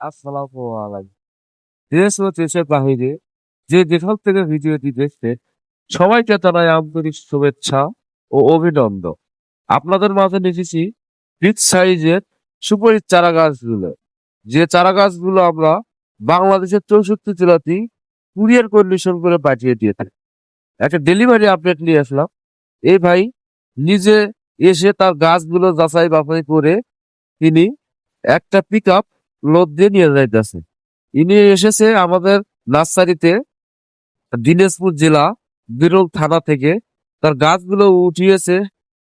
আসসালামু আলাইকুম। দেশ ও দেশের বাহিরে যে যেখান থেকে ভিডিওটি দেখছে সবাইকে জানাই আন্তরিক শুভেচ্ছা ও অভিনন্দন। আপনাদের মাঝে নিয়েছি বিগ সাইজের সুপারির চারা গাছগুলো। যে চারা গাছগুলো আমরা বাংলাদেশের 64 জেলাতেই কুরিয়ার কন্ডিশন করে পাঠিয়ে দিয়ে থাকি। একটা ডেলিভারি আপডেট নিয়ে আসলাম। এই ভাই নিজে এসে তার গাছগুলো যাচাই বাছাই করে তিনি একটা পিক আপ লোড দিয়ে নিয়ে যাইতেছে। ইনি এসেছে আমাদের নার্সারিতে দিনাজপুর জেলা বিরল থানা থেকে তার গাছগুলো উঠিয়েছে।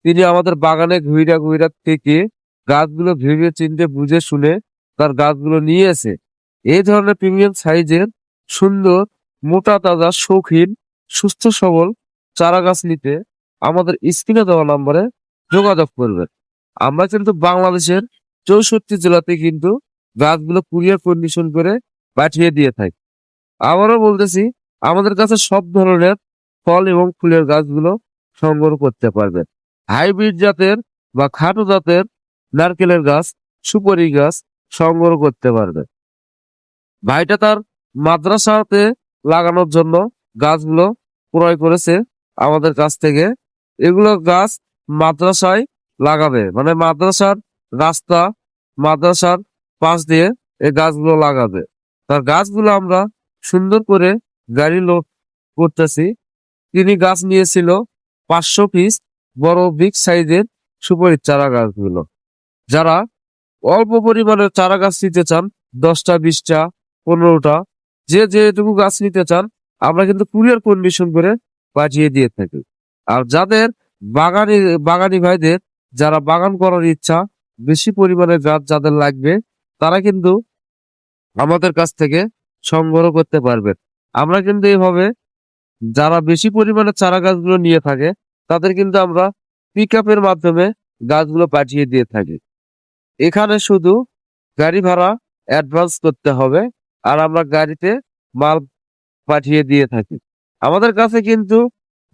তিনি আমাদের বাগানে ঘুইরা ঘুইরা থেকে গাছগুলো ভেবে চিন্তে বুঝে শুনে তার গাছগুলো নিয়েছে। এই ধরনের প্রিমিয়াম সাইজের সুন্দর মোটা তাজা শৌখিন সুস্থ সবল চারা গাছ নিতে আমাদের স্ক্রিনে দেওয়া নম্বরে যোগাযোগ করবেন। আমরা কিন্তু বাংলাদেশের 64 জেলাতে কিন্তু গাছগুলো কুরিয়ার কন্ডিশন করে পাঠিয়ে দিয়ে থাকি। আবারও বলতেছি, আমাদের কাছে সব ধরনের ফল এবং ফুলের গাছগুলো সংগ্রহ করতে পারবেন। হাইব্রিড জাতের বা খাটো জাতের নারকেলের গাছ, সুপারি গাছ সংগ্রহ করতে পারবেন। ভাইটা তার মাদ্রাসাতে লাগানোর জন্য গাছগুলো ক্রয় করেছে আমাদের কাছ থেকে। এগুলো গাছ মাদ্রাসায় লাগাবে, মানে মাদ্রাসার রাস্তা, মাদ্রাসার পাশ দিয়ে এই গাছগুলো লাগাবে। তার গাছগুলো আমরা সুন্দর করে গাড়ি লোড করতেছি। তিনি গাছ নিয়েছিল 500 পিস বড় বিগ সাইজের সুপারির চারা গাছগুলো। যারা অল্প পরিমাণে চারা গাছ নিতে চান, 10টা 20টা 15টা, যে যেটুকু গাছ নিতে চান আমরা কিন্তু কুরিয়ার কন্ডিশন করে পাঠিয়ে দিয়ে থাকি। আর যাদের বাগানি বাগানি ভাইদের যারা বাগান করার ইচ্ছা, বেশি পরিমাণে গাছ যাদের লাগবে, তারা কিন্তু আমাদের কাছ থেকে সংগ্রহ করতে পারবেন। আমরা কিন্তু এইভাবে যারা বেশি পরিমাণে চারা গাছগুলো নিয়ে থাকে তাদের কিন্তু আমরা পিক আপের মাধ্যমে গাছগুলো পাঠিয়ে দিয়ে থাকি। এখানে শুধু গাড়ি ভাড়া অ্যাডভান্স করতে হবে, আর আমরা গাড়িতে মাল পাঠিয়ে দিয়ে থাকি। আমাদের কাছে কিন্তু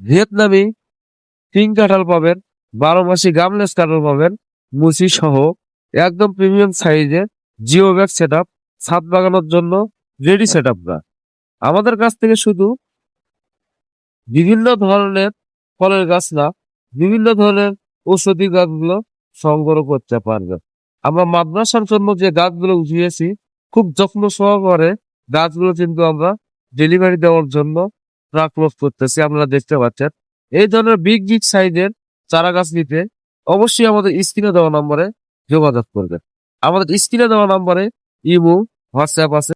ভিয়েতনামি কিং কাঁঠাল পাবেন, 12 মাসি গামলেস কাঁঠাল পাবেন, মুচি সহ একদম প্রিমিয়াম সাইজের জিও ব্যাগ সেট আপ, ছাদ বাগানোর জন্য রেডি সেট আপ। আমাদের কাছ থেকে শুধু বিভিন্ন ধরনের ফলের গাছ না, বিভিন্ন ধরনের ঔষধি গাছগুলো সংগ্রহ করতে পারবে। আমরা মাদ্রাসার জন্য যে গাছগুলো উঠিয়েছি, খুব যত্ন সহকারে গাছগুলো কিন্তু আমরা ডেলিভারি দেওয়ার জন্য ট্রাক লোড করতেছি, আপনারা দেখতে পাচ্ছেন। এই ধরনের বিগ বিগ সাইজের চারা গাছ নিতে অবশ্যই আমাদের স্ক্রিনে দেওয়া নম্বরে যোগাযোগ করবেন। আমাদের স্ক্রিনে দেওয়া নম্বরে ইমো, হোয়াটসঅ্যাপ আছে।